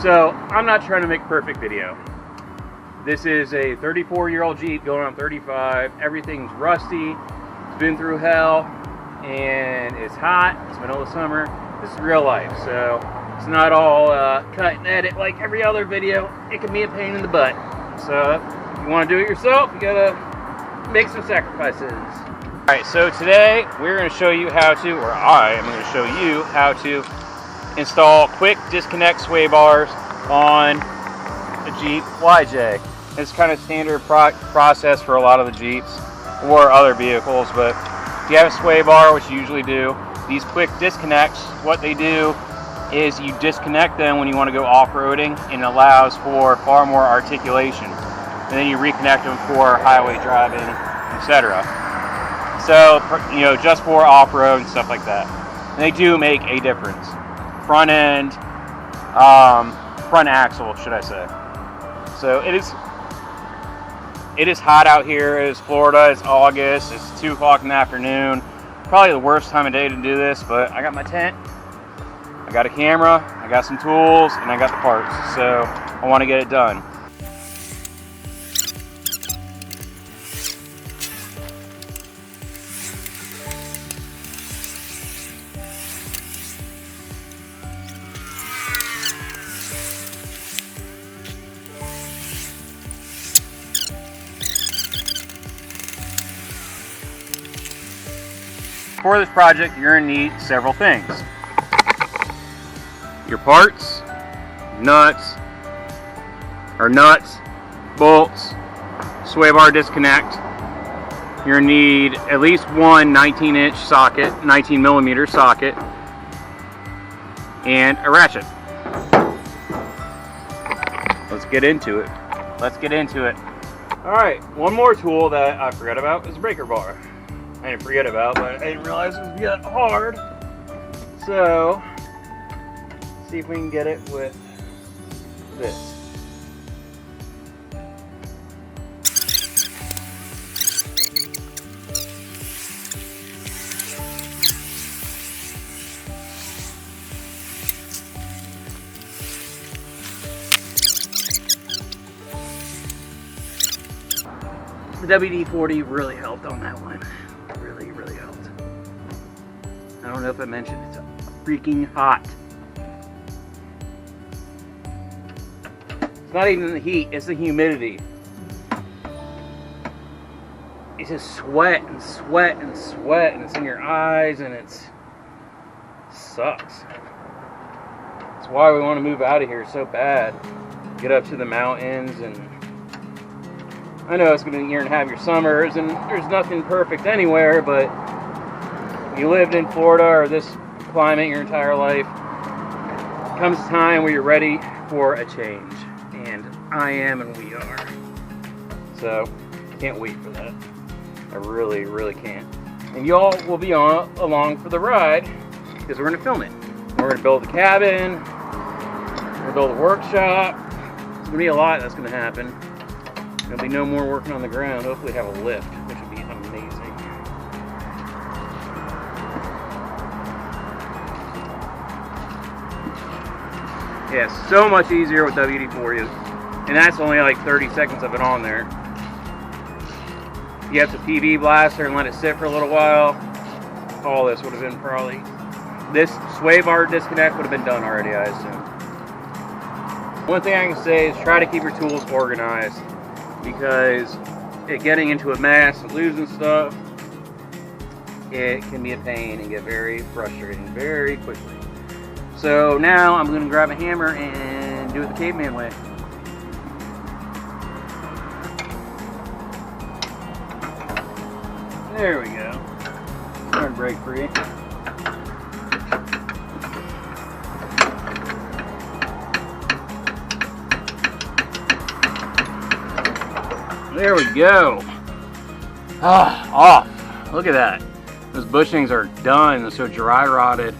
So I'm not trying to make a perfect video. This is a 34-year-old Jeep going on 35. Everything's rusty. It's been through hell, and it's hot. It's middle of summer. This is real life, so it's not all cut and edit like every other video. It can be a pain in the butt. So if you want to do it yourself, you gotta make some sacrifices. All right, so today we're going to show you how to, or I am going to show you how to install quick disconnect sway bars on a Jeep YJ. It's kind of standard process for a lot of the Jeeps or other vehicles, but if you have a sway bar, which you usually do, these quick disconnects, what they do is you disconnect them when you want to go off-roading, and it allows for far more articulation. And then you reconnect them for highway driving, etc. So, you know, just for off-road and stuff like that. And they do make a difference. Front end, front axle, should I say. So it is hot out here. It is Florida. It's August. It's 2 o'clock in the afternoon. Probably the worst time of day to do this, but I got my tent, I got a camera, I got some tools, and I got the parts. So I want to get it done. For this project, you're going to need several things. Your parts, nuts, bolts, sway bar disconnect. You're going to need at least one 19-inch socket, 19 millimeter socket, and a ratchet. Let's get into it. Alright, one more tool that I forgot about is a breaker bar. I didn't forget about, but I didn't realize it was that hard. So, see if we can get it with this. The WD-40 really helped on that one. Really helped. I don't know if I mentioned it's freaking hot. It's not even the heat, it's the humidity. It's just sweat and sweat and sweat, and it's in your eyes, and it sucks. That's why we want to move out of here so bad. Get up to the mountains, and I know it's going to be a year and a half your summers, and there's nothing perfect anywhere, but you lived in Florida or this climate your entire life, comes a time where you're ready for a change, and I am, and we are. So, can't wait for that. I really can't. And y'all will be along for the ride, because we're going to film it. We're going to build the cabin, we're going to build a workshop. There's going to be a lot that's going to happen. There'll be no more working on the ground. Hopefully have a lift, which would be amazing. Yeah, so much easier with WD-40. And that's only like 30 seconds of it on there. You have the PV blaster and let it sit for a little while. All this would have been probably... This sway bar disconnect would have been done already, I assume. One thing I can say is try to keep your tools organized, because getting into a mess and losing stuff, it can be a pain and get very frustrating very quickly. So now I'm going to grab a hammer and do it the caveman way. There we go. Starting to break free. There we go. Off. Look at that. Those bushings are done. They're so dry rotted.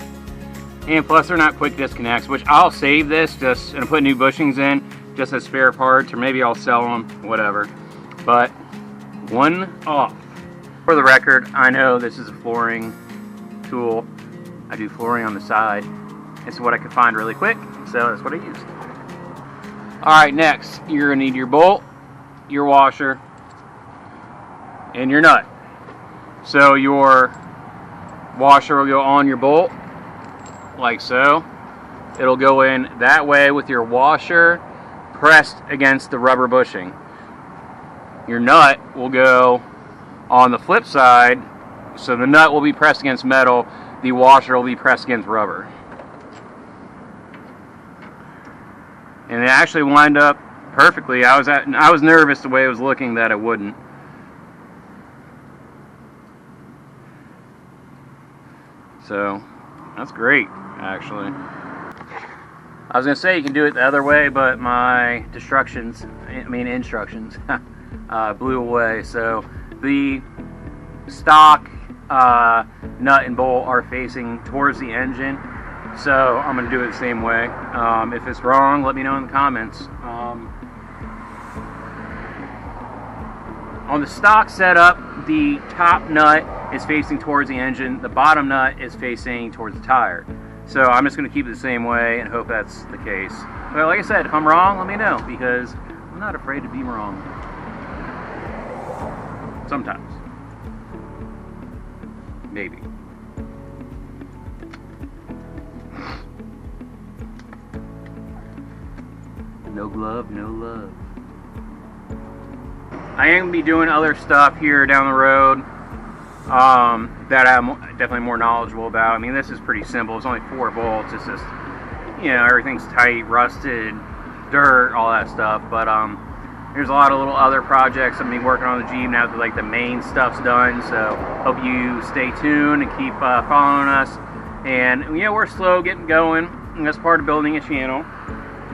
And plus they're not quick disconnects, which I'll save this just and put new bushings in just as spare parts, or maybe I'll sell them, whatever. But one off. For the record, I know this is a flooring tool. I do flooring on the side. It's what I could find really quick, so that's what I used. Alright, next, you're going to need your bolt, your washer, and your nut. So your washer will go on your bolt, like so. It'll go in that way with your washer pressed against the rubber bushing. Your nut will go on the flip side, so the nut will be pressed against metal, the washer will be pressed against rubber. And it actually lined up perfectly. I was nervous the way it was looking that it wouldn't. So that's great, actually. I was gonna say you can do it the other way, but my instructions blew away. So the stock nut and bolt are facing towards the engine. So I'm going to do it the same way. If it's wrong, let me know in the comments. On the stock setup, the top nut is facing towards the engine. The bottom nut is facing towards the tire. So I'm just going to keep it the same way and hope that's the case. But like I said, if I'm wrong, let me know, because I'm not afraid to be wrong. Sometimes. Maybe. No glove, no love. I am going to be doing other stuff here down the road that I'm definitely more knowledgeable about. I mean, this is pretty simple. It's only 4 bolts. It's just, you know, everything's tight, rusted, dirt, all that stuff. But there's a lot of little other projects I'm going to be working on the Jeep now that like the main stuff's done. So hope you stay tuned and keep following us. And you know, we're slow getting going, and that's part of building a channel.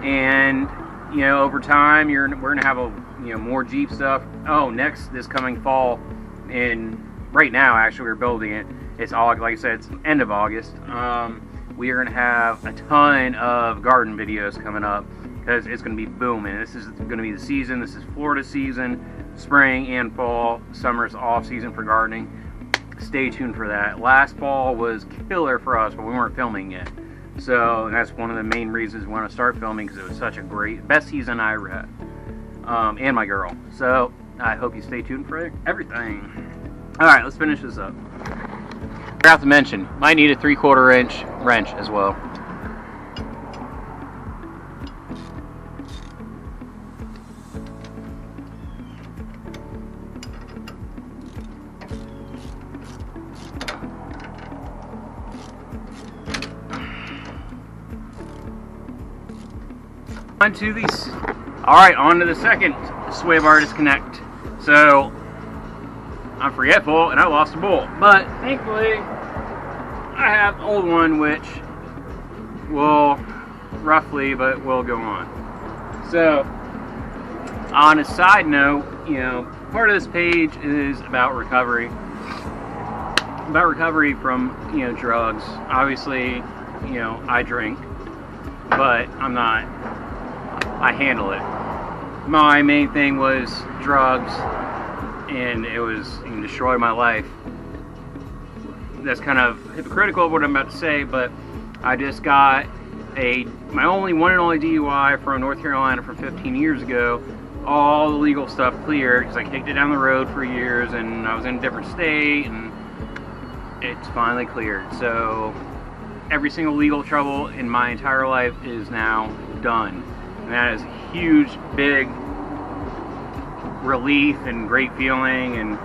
And you know, over time, we're gonna have more Jeep stuff. Oh, next this coming fall, and right now actually we're building it. It's all, like I said, it's end of August. We are gonna have a ton of garden videos coming up because it's gonna be booming. This is gonna be the season. This is Florida season, spring and fall. Summer's off season for gardening. Stay tuned for that. Last fall was killer for us, but we weren't filming yet. So that's one of the main reasons we want to start filming, because it was such a best season I ever had, and my girl. So I hope you stay tuned for everything. All right, let's finish this up. I forgot to mention, might need a 3/4 inch wrench as well. Onto these. Alright, on to the second sway bar disconnect. So I'm forgetful and I lost a bolt, but thankfully I have an old one which will roughly but will go on. So on a side note, you know, part of this page is about recovery from, you know, drugs. Obviously, you know, I drink, but I handle it. My main thing was drugs, and it destroyed my life. That's kind of hypocritical of what I'm about to say, but I just got my one and only DUI from North Carolina from 15 years ago. All the legal stuff cleared because I kicked it down the road for years, and I was in a different state, and it's finally cleared. So every single legal trouble in my entire life is now done. And that is a huge, big relief and great feeling and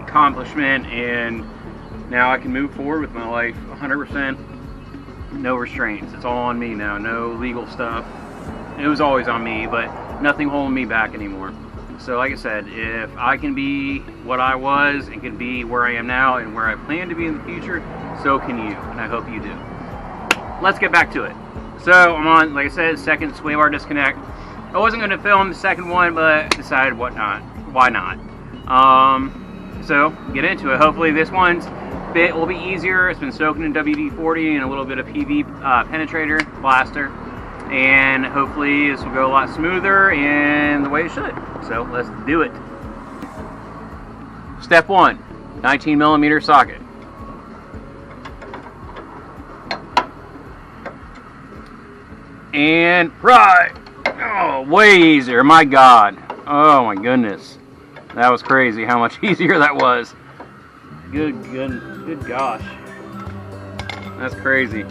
accomplishment, and now I can move forward with my life 100%, no restraints. It's all on me now, no legal stuff. It was always on me, but nothing holding me back anymore. So like I said, if I can be what I was and can be where I am now and where I plan to be in the future, so can you, and I hope you do. Let's get back to it. So I'm on, like I said, second sway bar disconnect. I wasn't going to film the second one, but decided why not. So get into it. Hopefully this one's bit will be easier. It's been soaking in WD-40 and a little bit of PV penetrator blaster, and hopefully this will go a lot smoother and the way it should. So let's do it. Step 1, 19mm socket. And pry. Oh. Oh, way easier, my God. Oh my goodness. That was crazy how much easier that was. Good gosh. That's crazy.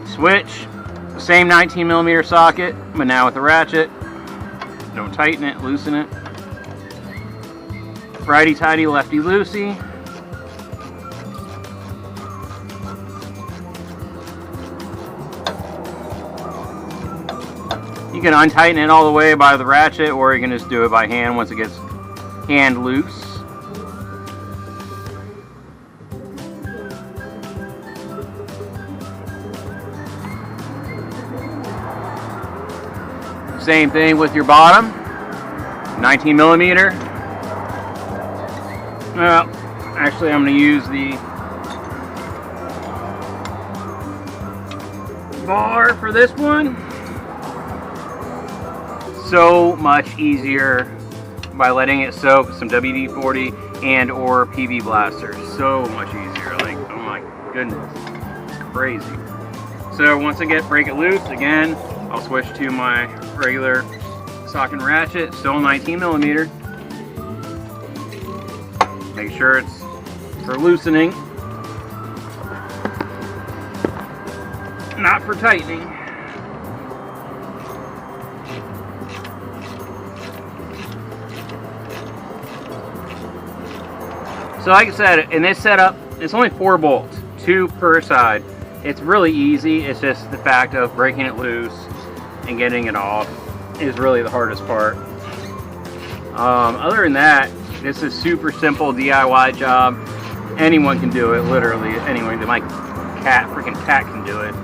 Switch, the same 19mm socket, but now with the ratchet. Don't tighten it, loosen it. Righty-tighty, lefty-loosey. You can untighten it all the way by the ratchet, or you can just do it by hand once it gets hand loose. Same thing with your bottom, 19mm. Well, actually I'm going to use the bar for this one. So much easier by letting it soak some WD-40 and or PB Blaster. So much easier, like, oh my goodness, it's crazy. So once I break it loose, again, I'll switch to my regular sock and ratchet, still 19mm. Make sure it's for loosening, not for tightening. So like I said, in this setup, it's only 4 bolts, 2 per side. It's really easy. It's just the fact of breaking it loose and getting it off is really the hardest part. Other than that, this is super simple DIY job. Anyone can do it, literally anyone. My freaking cat can do it.